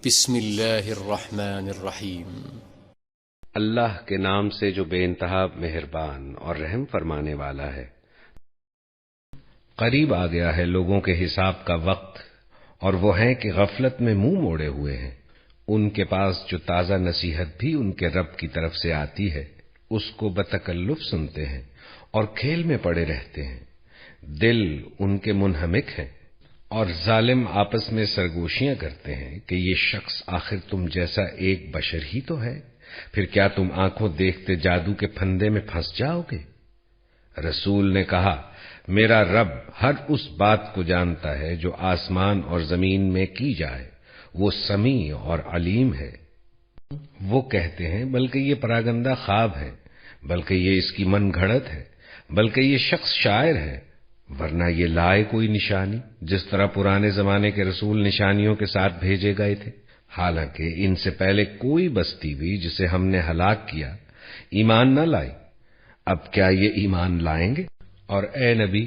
بسم اللہ الرحمن الرحیم۔ اللہ کے نام سے جو بے انتہا مہربان اور رحم فرمانے والا ہے۔ قریب آ گیا ہے لوگوں کے حساب کا وقت، اور وہ ہیں کہ غفلت میں منہ موڑے ہوئے ہیں۔ ان کے پاس جو تازہ نصیحت بھی ان کے رب کی طرف سے آتی ہے، اس کو بتکلف سنتے ہیں اور کھیل میں پڑے رہتے ہیں۔ دل ان کے منہمک ہیں، اور ظالم آپس میں سرگوشیاں کرتے ہیں کہ یہ شخص آخر تم جیسا ایک بشر ہی تو ہے، پھر کیا تم آنکھوں دیکھتے جادو کے پھندے میں پھنس جاؤ گے؟ رسول نے کہا، میرا رب ہر اس بات کو جانتا ہے جو آسمان اور زمین میں کی جائے، وہ سمیع اور علیم ہے۔ وہ کہتے ہیں بلکہ یہ پراگندہ خواب ہے، بلکہ یہ اس کی من گھڑت ہے، بلکہ یہ شخص شاعر ہے، ورنہ یہ لائے کوئی نشانی، جس طرح پرانے زمانے کے رسول نشانیوں کے ساتھ بھیجے گئے تھے۔ حالانکہ ان سے پہلے کوئی بستی بھی جسے ہم نے ہلاک کیا ایمان نہ لائی، اب کیا یہ ایمان لائیں گے؟ اور اے نبی،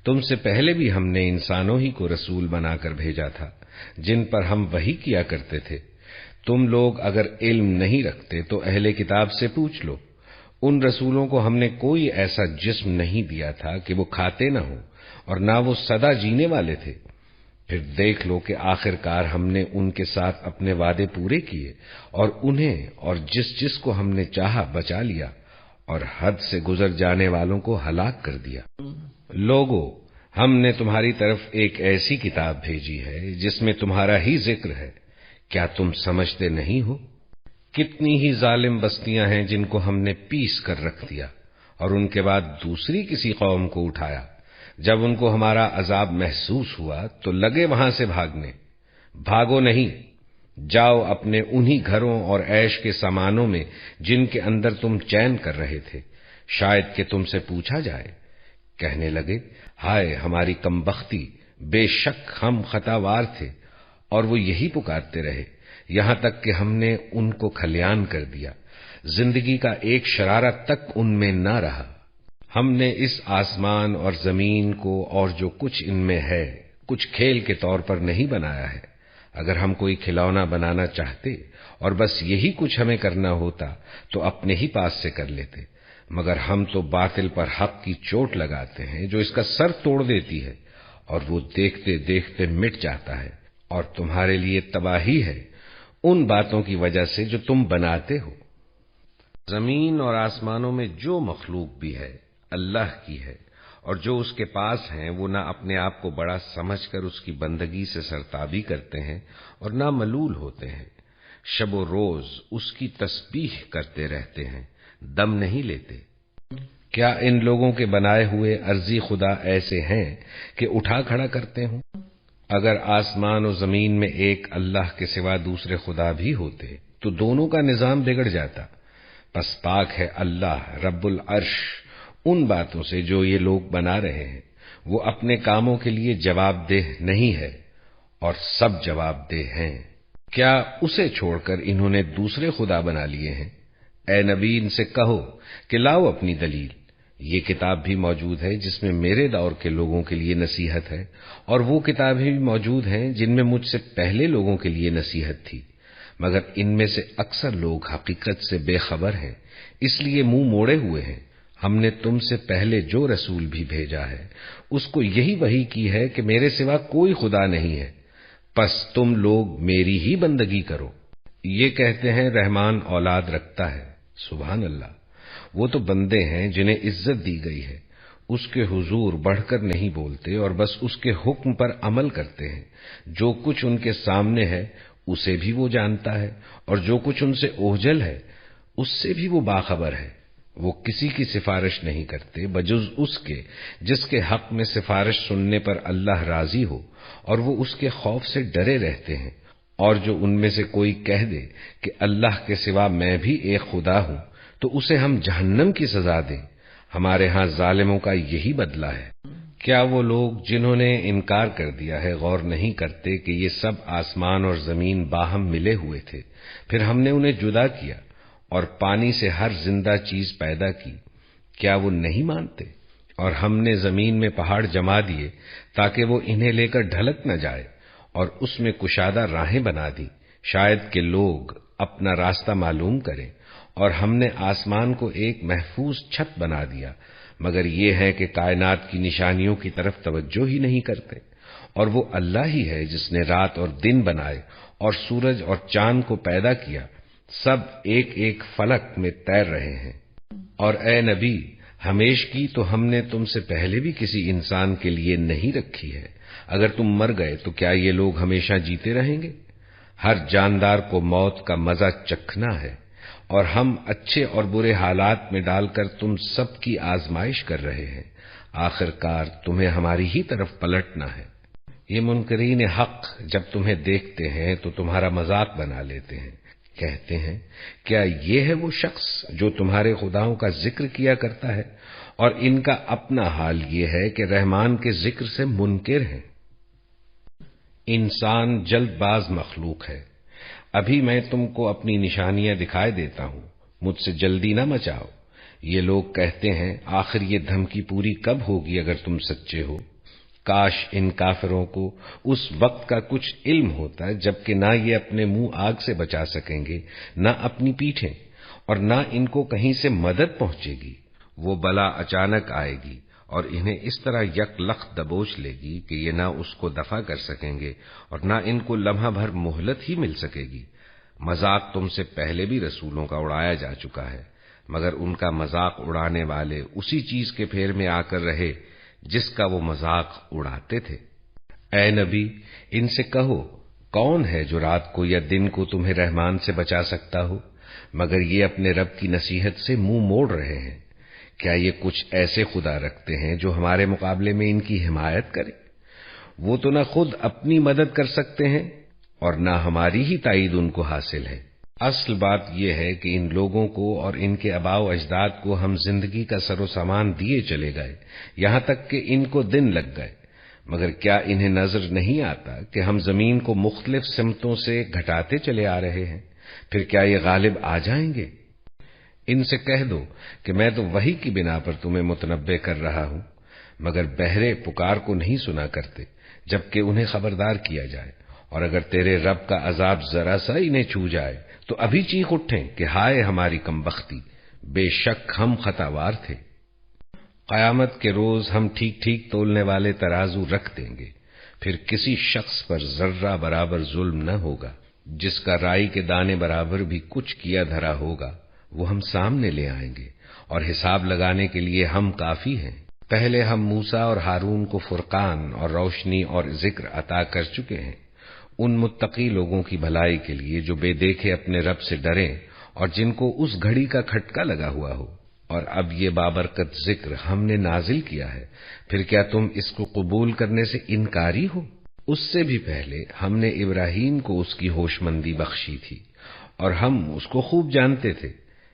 تم سے پہلے بھی ہم نے انسانوں ہی کو رسول بنا کر بھیجا تھا جن پر ہم وحی کیا کرتے تھے۔ تم لوگ اگر علم نہیں رکھتے تو اہل کتاب سے پوچھ لو، ان رسولوں کو ہم نے کوئی ایسا جسم نہیں دیا تھا کہ وہ کھاتے نہ ہوں، اور نہ وہ سدا جینے والے تھے۔ پھر دیکھ لو کہ آخرکار ہم نے ان کے ساتھ اپنے وعدے پورے کیے، اور انہیں اور جس کو ہم نے چاہا بچا لیا، اور حد سے گزر جانے والوں کو ہلاک کر دیا۔ لوگو، ہم نے تمہاری طرف ایک ایسی کتاب بھیجی ہے جس میں تمہارا ہی ذکر ہے، کیا تم سمجھتے نہیں ہو؟ کتنی ہی ظالم بستیاں ہیں جن کو ہم نے پیس کر رکھ دیا، اور ان کے بعد دوسری کسی قوم کو اٹھایا۔ جب ان کو ہمارا عذاب محسوس ہوا تو لگے وہاں سے بھاگنے۔ بھاگو نہیں، جاؤ اپنے انہی گھروں اور عیش کے سامانوں میں جن کے اندر تم چین کر رہے تھے، شاید کہ تم سے پوچھا جائے۔ کہنے لگے، ہائے ہماری کمبختی، بے شک ہم خطاوار تھے، اور وہ یہی پکارتے رہے یہاں تک کہ ہم نے ان کو کھلیان کر دیا، زندگی کا ایک شرارت تک ان میں نہ رہا۔ ہم نے اس آسمان اور زمین کو اور جو کچھ ان میں ہے کچھ کھیل کے طور پر نہیں بنایا ہے۔ اگر ہم کوئی کھلونا بنانا چاہتے اور بس یہی کچھ ہمیں کرنا ہوتا تو اپنے ہی پاس سے کر لیتے، مگر ہم تو باطل پر حق کی چوٹ لگاتے ہیں جو اس کا سر توڑ دیتی ہے، اور وہ دیکھتے دیکھتے مٹ جاتا ہے، اور تمہارے لیے تباہی ہے ان باتوں کی وجہ سے جو تم بناتے ہو۔ زمین اور آسمانوں میں جو مخلوق بھی ہے اللہ کی ہے، اور جو اس کے پاس ہیں وہ نہ اپنے آپ کو بڑا سمجھ کر اس کی بندگی سے سرتابی کرتے ہیں اور نہ ملول ہوتے ہیں۔ شب و روز اس کی تسبیح کرتے رہتے ہیں، دم نہیں لیتے۔ کیا ان لوگوں کے بنائے ہوئے عرضی خدا ایسے ہیں کہ اٹھا کھڑا کرتے ہوں؟ اگر آسمان و زمین میں ایک اللہ کے سوا دوسرے خدا بھی ہوتے تو دونوں کا نظام بگڑ جاتا۔ پس پاک ہے اللہ رب العرش ان باتوں سے جو یہ لوگ بنا رہے ہیں، وہ اپنے کاموں کے لیے جواب دہ نہیں ہے، اور سب جواب دہ ہیں۔ کیا اسے چھوڑ کر انہوں نے دوسرے خدا بنا لیے ہیں؟ اے نبی، ان سے کہو کہ لاؤ اپنی دلیل۔ یہ کتاب بھی موجود ہے جس میں میرے دور کے لوگوں کے لیے نصیحت ہے، اور وہ کتابیں بھی موجود ہیں جن میں مجھ سے پہلے لوگوں کے لیے نصیحت تھی، مگر ان میں سے اکثر لوگ حقیقت سے بے خبر ہیں، اس لیے منہ موڑے ہوئے ہیں۔ ہم نے تم سے پہلے جو رسول بھی بھیجا ہے اس کو یہی وحی کی ہے کہ میرے سوا کوئی خدا نہیں ہے، پس تم لوگ میری ہی بندگی کرو۔ یہ کہتے ہیں رحمان اولاد رکھتا ہے، سبحان اللہ، وہ تو بندے ہیں جنہیں عزت دی گئی ہے، اس کے حضور بڑھ کر نہیں بولتے اور بس اس کے حکم پر عمل کرتے ہیں۔ جو کچھ ان کے سامنے ہے اسے بھی وہ جانتا ہے، اور جو کچھ ان سے اوجھل ہے اس سے بھی وہ باخبر ہے۔ وہ کسی کی سفارش نہیں کرتے بجز اس کے جس کے حق میں سفارش سننے پر اللہ راضی ہو، اور وہ اس کے خوف سے ڈرے رہتے ہیں۔ اور جو ان میں سے کوئی کہہ دے کہ اللہ کے سوا میں بھی ایک خدا ہوں تو اسے ہم جہنم کی سزا دیں، ہمارے ہاں ظالموں کا یہی بدلہ ہے۔ کیا وہ لوگ جنہوں نے انکار کر دیا ہے غور نہیں کرتے کہ یہ سب آسمان اور زمین باہم ملے ہوئے تھے، پھر ہم نے انہیں جدا کیا اور پانی سے ہر زندہ چیز پیدا کی؟ کیا وہ نہیں مانتے؟ اور ہم نے زمین میں پہاڑ جما دیے تاکہ وہ انہیں لے کر ڈھلک نہ جائے، اور اس میں کشادہ راہیں بنا دی، شاید کہ لوگ اپنا راستہ معلوم کریں، اور ہم نے آسمان کو ایک محفوظ چھت بنا دیا، مگر یہ ہے کہ کائنات کی نشانیوں کی طرف توجہ ہی نہیں کرتے۔ اور وہ اللہ ہی ہے جس نے رات اور دن بنائے اور سورج اور چاند کو پیدا کیا، سب ایک ایک فلک میں تیر رہے ہیں۔ اور اے نبی، ہمیشگی تو ہم نے تم سے پہلے بھی کسی انسان کے لیے نہیں رکھی ہے، اگر تم مر گئے تو کیا یہ لوگ ہمیشہ جیتے رہیں گے؟ ہر جاندار کو موت کا مزہ چکھنا ہے، اور ہم اچھے اور برے حالات میں ڈال کر تم سب کی آزمائش کر رہے ہیں، آخر کار تمہیں ہماری ہی طرف پلٹنا ہے۔ یہ منکرین حق جب تمہیں دیکھتے ہیں تو تمہارا مذاق بنا لیتے ہیں، کہتے ہیں کیا یہ ہے وہ شخص جو تمہارے خداؤں کا ذکر کیا کرتا ہے؟ اور ان کا اپنا حال یہ ہے کہ رحمان کے ذکر سے منکر ہیں۔ انسان جلد باز مخلوق ہے، ابھی میں تم کو اپنی نشانیاں دکھائے دیتا ہوں، مجھ سے جلدی نہ مچاؤ۔ یہ لوگ کہتے ہیں آخر یہ دھمکی پوری کب ہوگی اگر تم سچے ہو؟ کاش ان کافروں کو اس وقت کا کچھ علم ہوتا جبکہ نہ یہ اپنے منہ آگ سے بچا سکیں گے، نہ اپنی پیٹھیں، اور نہ ان کو کہیں سے مدد پہنچے گی۔ وہ بلا اچانک آئے گی اور انہیں اس طرح یک لخت دبوچ لے گی کہ یہ نہ اس کو دفع کر سکیں گے اور نہ ان کو لمحہ بھر مہلت ہی مل سکے گی۔ مذاق تم سے پہلے بھی رسولوں کا اڑایا جا چکا ہے، مگر ان کا مذاق اڑانے والے اسی چیز کے پھیر میں آ کر رہے جس کا وہ مذاق اڑاتے تھے۔ اے نبی، ان سے کہو کون ہے جو رات کو یا دن کو تمہیں رحمان سے بچا سکتا ہو؟ مگر یہ اپنے رب کی نصیحت سے منہ موڑ رہے ہیں۔ کیا یہ کچھ ایسے خدا رکھتے ہیں جو ہمارے مقابلے میں ان کی حمایت کرے؟ وہ تو نہ خود اپنی مدد کر سکتے ہیں اور نہ ہماری ہی تائید ان کو حاصل ہے۔ اصل بات یہ ہے کہ ان لوگوں کو اور ان کے آباء و اجداد کو ہم زندگی کا سر و سامان دیے چلے گئے، یہاں تک کہ ان کو دن لگ گئے، مگر کیا انہیں نظر نہیں آتا کہ ہم زمین کو مختلف سمتوں سے گھٹاتے چلے آ رہے ہیں؟ پھر کیا یہ غالب آ جائیں گے؟ ان سے کہہ دو کہ میں تو وحی کی بنا پر تمہیں متنبع کر رہا ہوں، مگر بہرے پکار کو نہیں سنا کرتے جبکہ انہیں خبردار کیا جائے، اور اگر تیرے رب کا عذاب ذرا سا انہیں چھو جائے تو ابھی چیخ اٹھیں کہ ہائے ہماری کمبختی، بے شک ہم خطاوار تھے۔ قیامت کے روز ہم ٹھیک ٹھیک تولنے والے ترازو رکھ دیں گے، پھر کسی شخص پر ذرہ برابر ظلم نہ ہوگا، جس کا رائی کے دانے برابر بھی کچھ کیا دھرا ہوگا وہ ہم سامنے لے آئیں گے، اور حساب لگانے کے لیے ہم کافی ہیں۔ پہلے ہم موسیٰ اور ہارون کو فرقان اور روشنی اور ذکر عطا کر چکے ہیں، ان متقی لوگوں کی بھلائی کے لیے جو بے دیکھے اپنے رب سے ڈریں اور جن کو اس گھڑی کا کھٹکا لگا ہوا ہو۔ اور اب یہ بابرکت ذکر ہم نے نازل کیا ہے، پھر کیا تم اس کو قبول کرنے سے انکاری ہو؟ اس سے بھی پہلے ہم نے ابراہیم کو اس کی ہوش مندی بخشی تھی، اور ہم اس کو خوب جانتے تھے۔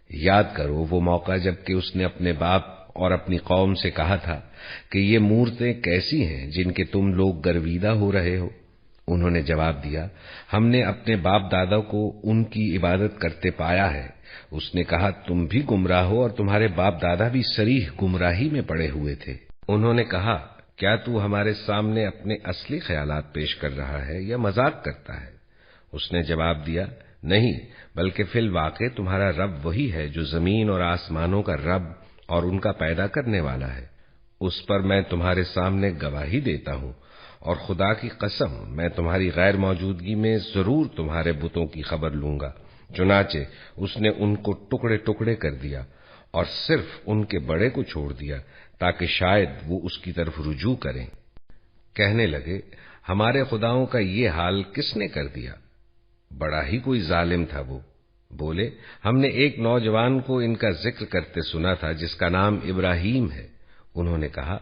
یاد کرو وہ موقع جب کہ اس نے اپنے باپ اور اپنی قوم سے کہا تھا کہ یہ مورتیں کیسی ہیں جن کے تم لوگ گرویدہ ہو رہے ہو؟ انہوں نے جواب دیا، ہم نے اپنے باپ دادا کو ان کی عبادت کرتے پایا ہے۔ اس نے کہا، تم بھی گمراہ ہو اور تمہارے باپ دادا بھی صریح گمراہی میں پڑے ہوئے تھے۔ انہوں نے کہا، کیا تو ہمارے سامنے اپنے اصلی خیالات پیش کر رہا ہے یا مذاق کرتا ہے؟ اس نے جواب دیا، نہیں، بلکہ فی الواقع تمہارا رب وہی ہے جو زمین اور آسمانوں کا رب اور ان کا پیدا کرنے والا ہے۔ اس پر میں تمہارے سامنے گواہی دیتا ہوں، اور خدا کی قسم میں تمہاری غیر موجودگی میں ضرور تمہارے بتوں کی خبر لوں گا۔ چنانچہ اس نے ان کو ٹکڑے ٹکڑے کر دیا اور صرف ان کے بڑے کو چھوڑ دیا تاکہ شاید وہ اس کی طرف رجوع کریں۔ کہنے لگے، ہمارے خداؤں کا یہ حال کس نے کر دیا؟ بڑا ہی کوئی ظالم تھا وہ۔ بولے، ہم نے ایک نوجوان کو ان کا ذکر کرتے سنا تھا جس کا نام ابراہیم ہے۔ انہوں نے کہا،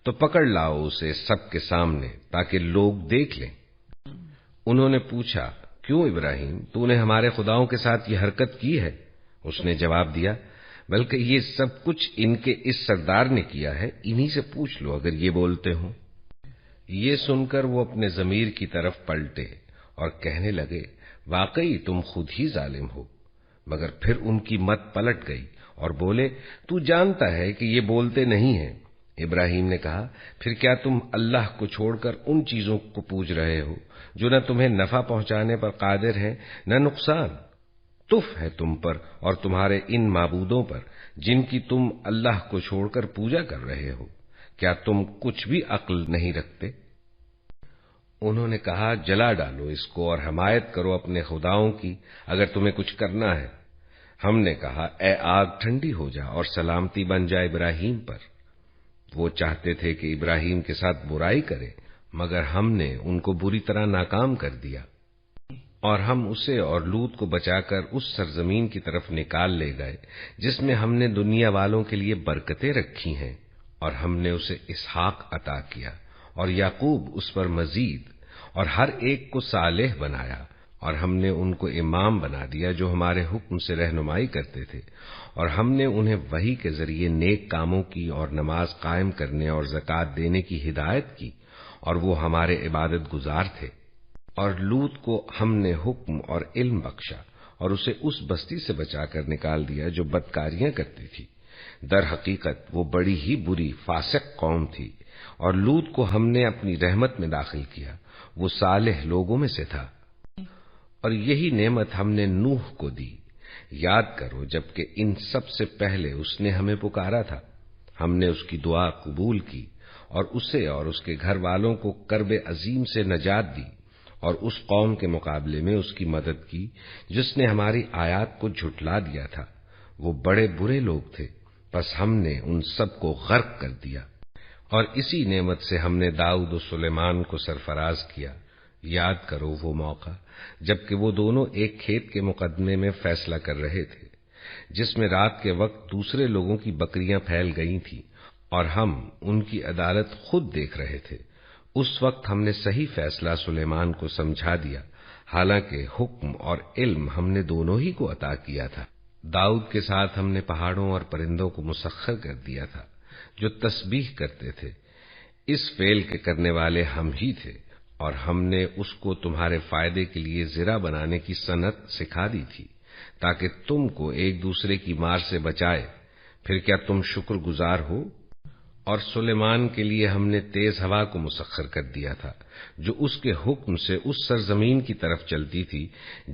تو پکڑ لاؤ اسے سب کے سامنے تاکہ لوگ دیکھ لیں۔ انہوں نے پوچھا، کیوں ابراہیم، تو نے ہمارے خداؤں کے ساتھ یہ حرکت کی ہے؟ اس نے جواب دیا، بلکہ یہ سب کچھ ان کے اس سردار نے کیا ہے، انہی سے پوچھ لو اگر یہ بولتے ہوں۔ یہ سن کر وہ اپنے ضمیر کی طرف پلٹے اور کہنے لگے، واقعی تم خود ہی ظالم ہو۔ مگر پھر ان کی مت پلٹ گئی اور بولے، تو جانتا ہے کہ یہ بولتے نہیں ہیں، ابراہیم نے کہا، پھر کیا تم اللہ کو چھوڑ کر ان چیزوں کو پوج رہے ہو جو نہ تمہیں نفع پہنچانے پر قادر ہیں نہ نقصان؟ تف ہے تم پر اور تمہارے ان معبودوں پر جن کی تم اللہ کو چھوڑ کر پوجا کر رہے ہو، کیا تم کچھ بھی عقل نہیں رکھتے؟ انہوں نے کہا، جلا ڈالو اس کو اور حمایت کرو اپنے خداؤں کی اگر تمہیں کچھ کرنا ہے۔ ہم نے کہا، اے آگ ٹھنڈی ہو جا اور سلامتی بن جائے ابراہیم پر۔ وہ چاہتے تھے کہ ابراہیم کے ساتھ برائی کرے، مگر ہم نے ان کو بری طرح ناکام کر دیا، اور ہم اسے اور لوط کو بچا کر اس سرزمین کی طرف نکال لے گئے جس میں ہم نے دنیا والوں کے لیے برکتیں رکھی ہیں، اور ہم نے اسے اسحاق عطا کیا اور یعقوب اس پر مزید، اور ہر ایک کو صالح بنایا، اور ہم نے ان کو امام بنا دیا جو ہمارے حکم سے رہنمائی کرتے تھے، اور ہم نے انہیں وحی کے ذریعے نیک کاموں کی اور نماز قائم کرنے اور زکوٰۃ دینے کی ہدایت کی، اور وہ ہمارے عبادت گزار تھے۔ اور لوط کو ہم نے حکم اور علم بخشا اور اسے اس بستی سے بچا کر نکال دیا جو بدکاریاں کرتی تھی۔ در حقیقت وہ بڑی ہی بری فاسق قوم تھی، اور لوط کو ہم نے اپنی رحمت میں داخل کیا، وہ صالح لوگوں میں سے تھا۔ اور یہی نعمت ہم نے نوح کو دی۔ یاد کرو جبکہ ان سب سے پہلے اس نے ہمیں پکارا تھا، ہم نے اس کی دعا قبول کی اور اسے اور اس کے گھر والوں کو کرب عظیم سے نجات دی، اور اس قوم کے مقابلے میں اس کی مدد کی جس نے ہماری آیات کو جھٹلا دیا تھا۔ وہ بڑے برے لوگ تھے، پس ہم نے ان سب کو غرق کر دیا۔ اور اسی نعمت سے ہم نے داؤد و سلیمان کو سرفراز کیا۔ یاد کرو وہ موقع جبکہ وہ دونوں ایک کھیت کے مقدمے میں فیصلہ کر رہے تھے، جس میں رات کے وقت دوسرے لوگوں کی بکریاں پھیل گئی تھیں، اور ہم ان کی عدالت خود دیکھ رہے تھے۔ اس وقت ہم نے صحیح فیصلہ سلیمان کو سمجھا دیا، حالانکہ حکم اور علم ہم نے دونوں ہی کو عطا کیا تھا۔ داؤد کے ساتھ ہم نے پہاڑوں اور پرندوں کو مسخر کر دیا تھا جو تسبیح کرتے تھے۔ اس فعل کے کرنے والے ہم ہی تھے، اور ہم نے اس کو تمہارے فائدے کے لیے زرہ بنانے کی صنعت سکھا دی تھی تاکہ تم کو ایک دوسرے کی مار سے بچائے۔ پھر کیا تم شکر گزار ہو؟ اور سلیمان کے لیے ہم نے تیز ہوا کو مسخر کر دیا تھا جو اس کے حکم سے اس سرزمین کی طرف چلتی تھی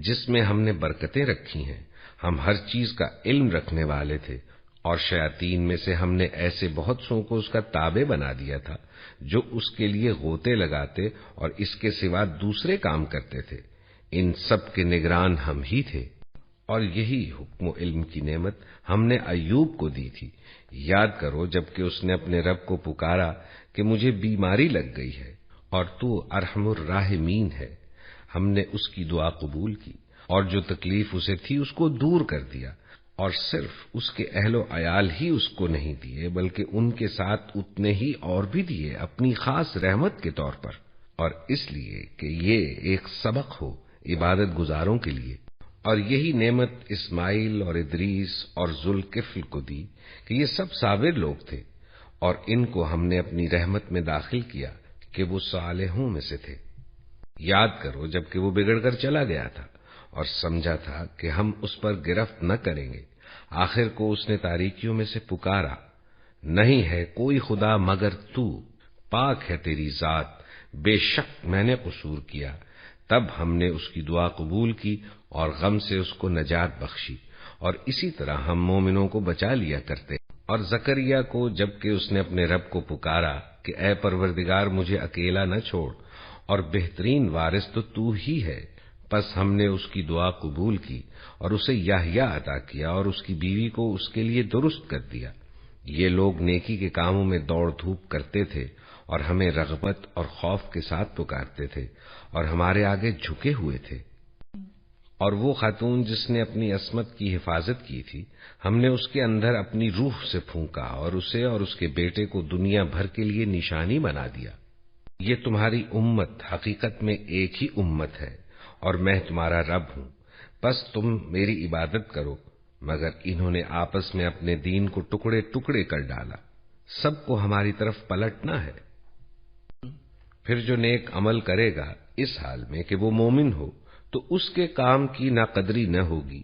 جس میں ہم نے برکتیں رکھی ہیں۔ ہم ہر چیز کا علم رکھنے والے تھے، اور شیاطین میں سے ہم نے ایسے بہت سو کو اس کا تابع بنا دیا تھا جو اس کے لیے غوطے لگاتے اور اس کے سوا دوسرے کام کرتے تھے۔ ان سب کے نگران ہم ہی تھے۔ اور یہی حکم و علم کی نعمت ہم نے ایوب کو دی تھی۔ یاد کرو جبکہ اس نے اپنے رب کو پکارا کہ مجھے بیماری لگ گئی ہے اور تو ارحم الراحمین ہے۔ ہم نے اس کی دعا قبول کی اور جو تکلیف اسے تھی اس کو دور کر دیا، اور صرف اس کے اہل و عیال ہی اس کو نہیں دیے بلکہ ان کے ساتھ اتنے ہی اور بھی دیے اپنی خاص رحمت کے طور پر، اور اس لیے کہ یہ ایک سبق ہو عبادت گزاروں کے لیے۔ اور یہی نعمت اسماعیل اور ادریس اور ذوالکفل کو دی کہ یہ سب صابر لوگ تھے، اور ان کو ہم نے اپنی رحمت میں داخل کیا کہ وہ صالحوں میں سے تھے۔ یاد کرو جبکہ وہ بگڑ کر چلا گیا تھا اور سمجھا تھا کہ ہم اس پر گرفت نہ کریں گے، آخر کو اس نے تاریکیوں میں سے پکارا، نہیں ہے کوئی خدا مگر تو، پاک ہے تیری ذات، بے شک میں نے قصور کیا۔ تب ہم نے اس کی دعا قبول کی اور غم سے اس کو نجات بخشی، اور اسی طرح ہم مومنوں کو بچا لیا کرتے۔ اور زکریا کو جبکہ اس نے اپنے رب کو پکارا کہ اے پروردگار مجھے اکیلا نہ چھوڑ، اور بہترین وارث تو ہی ہے، پس ہم نے اس کی دعا قبول کی اور اسے یحییٰ عطا کیا اور اس کی بیوی کو اس کے لیے درست کر دیا۔ یہ لوگ نیکی کے کاموں میں دوڑ دھوپ کرتے تھے اور ہمیں رغبت اور خوف کے ساتھ پکارتے تھے اور ہمارے آگے جھکے ہوئے تھے۔ اور وہ خاتون جس نے اپنی عصمت کی حفاظت کی تھی، ہم نے اس کے اندر اپنی روح سے پھونکا اور اسے اور اس کے بیٹے کو دنیا بھر کے لیے نشانی بنا دیا۔ یہ تمہاری امت حقیقت میں ایک ہی امت ہے اور میں تمہارا رب ہوں، بس تم میری عبادت کرو۔ مگر انہوں نے آپس میں اپنے دین کو ٹکڑے ٹکڑے کر ڈالا، سب کو ہماری طرف پلٹنا ہے۔ پھر جو نیک عمل کرے گا اس حال میں کہ وہ مومن ہو تو اس کے کام کی ناقدری نہ ہوگی،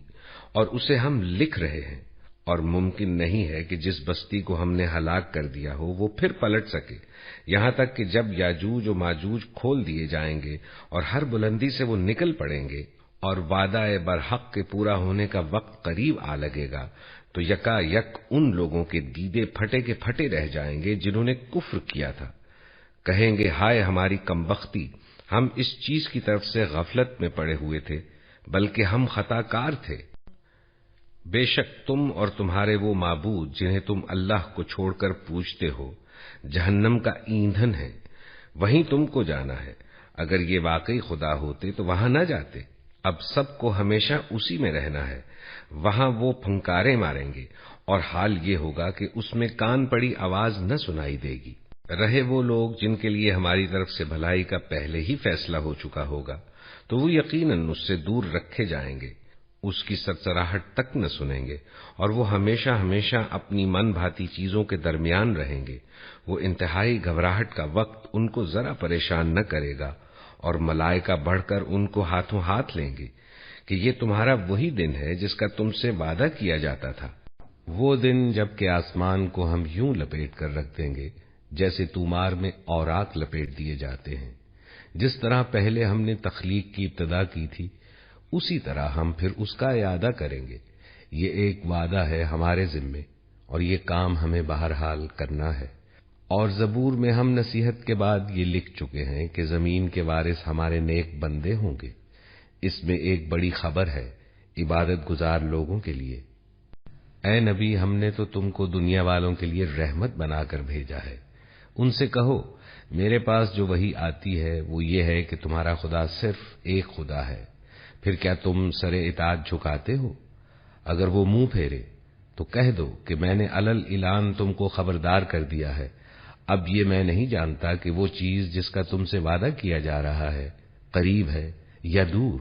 اور اسے ہم لکھ رہے ہیں اور ممکن نہیں ہے کہ جس بستی کو ہم نے ہلاک کر دیا ہو وہ پھر پلٹ سکے، یہاں تک کہ جب یاجوج و ماجوج کھول دیے جائیں گے اور ہر بلندی سے وہ نکل پڑیں گے اور وعدہ برحق کے پورا ہونے کا وقت قریب آ لگے گا، تو یکا یک ان لوگوں کے دیدے پھٹے کے پھٹے رہ جائیں گے جنہوں نے کفر کیا تھا۔ کہیں گے ہائے ہماری کمبختی، ہم اس چیز کی طرف سے غفلت میں پڑے ہوئے تھے، بلکہ ہم خطا کار تھے۔ بے شک تم اور تمہارے وہ معبود جنہیں تم اللہ کو چھوڑ کر پوجتے ہو جہنم کا ایندھن ہے، وہیں تم کو جانا ہے۔ اگر یہ واقعی خدا ہوتے تو وہاں نہ جاتے، اب سب کو ہمیشہ اسی میں رہنا ہے، وہاں وہ پھنکارے ماریں گے اور حال یہ ہوگا کہ اس میں کان پڑی آواز نہ سنائی دے گی۔ رہے وہ لوگ جن کے لیے ہماری طرف سے بھلائی کا پہلے ہی فیصلہ ہو چکا ہوگا تو وہ یقیناً اس سے دور رکھے جائیں گے، اس کی سرسراہٹ تک نہ سنیں گے، اور وہ ہمیشہ ہمیشہ اپنی من بھاتی چیزوں کے درمیان رہیں گے۔ وہ انتہائی گھبراہٹ کا وقت ان کو ذرا پریشان نہ کرے گا، اور ملائکہ بڑھ کر ان کو ہاتھوں ہاتھ لیں گے کہ یہ تمہارا وہی دن ہے جس کا تم سے وعدہ کیا جاتا تھا، وہ دن جب کہ آسمان کو ہم یوں لپیٹ کر رکھ دیں گے جیسے تومار میں اوراق لپیٹ دیے جاتے ہیں۔ جس طرح پہلے ہم نے تخلیق کی ابتدا کی تھی اسی طرح ہم پھر اس کا اعادہ کریں گے۔ یہ ایک وعدہ ہے ہمارے ذمے، اور یہ کام ہمیں بہرحال کرنا ہے۔ اور زبور میں ہم نصیحت کے بعد یہ لکھ چکے ہیں کہ زمین کے وارث ہمارے نیک بندے ہوں گے۔ اس میں ایک بڑی خبر ہے عبادت گزار لوگوں کے لیے۔ اے نبی، ہم نے تو تم کو دنیا والوں کے لیے رحمت بنا کر بھیجا ہے۔ ان سے کہو میرے پاس جو وحی آتی ہے وہ یہ ہے کہ تمہارا خدا صرف ایک خدا ہے، پھر کیا تم سر اطاعت جھکاتے ہو؟ اگر وہ منہ پھیرے تو کہہ دو کہ میں نے علل اعلان تم کو خبردار کر دیا ہے، اب یہ میں نہیں جانتا کہ وہ چیز جس کا تم سے وعدہ کیا جا رہا ہے قریب ہے یا دور۔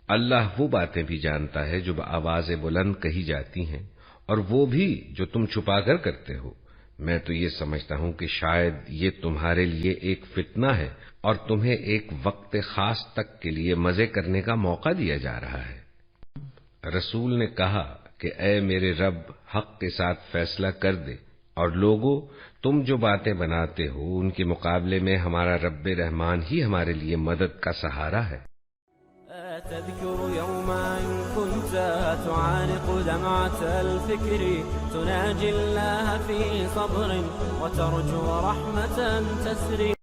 اللہ وہ باتیں بھی جانتا ہے جو بآواز بلند کہی جاتی ہیں، اور وہ بھی جو تم چھپا کر کرتے ہو۔ میں تو یہ سمجھتا ہوں کہ شاید یہ تمہارے لیے ایک فتنہ ہے اور تمہیں ایک وقت خاص تک کے لیے مزے کرنے کا موقع دیا جا رہا ہے۔ رسول نے کہا کہ اے میرے رب، حق کے ساتھ فیصلہ کر دے، اور لوگو تم جو باتیں بناتے ہو ان کے مقابلے میں ہمارا رب رحمان ہی ہمارے لیے مدد کا سہارا ہے۔ تذكر يوما كنت تعانق دمعة الفكر تناجي الله في صبر وترجو رحمة تسري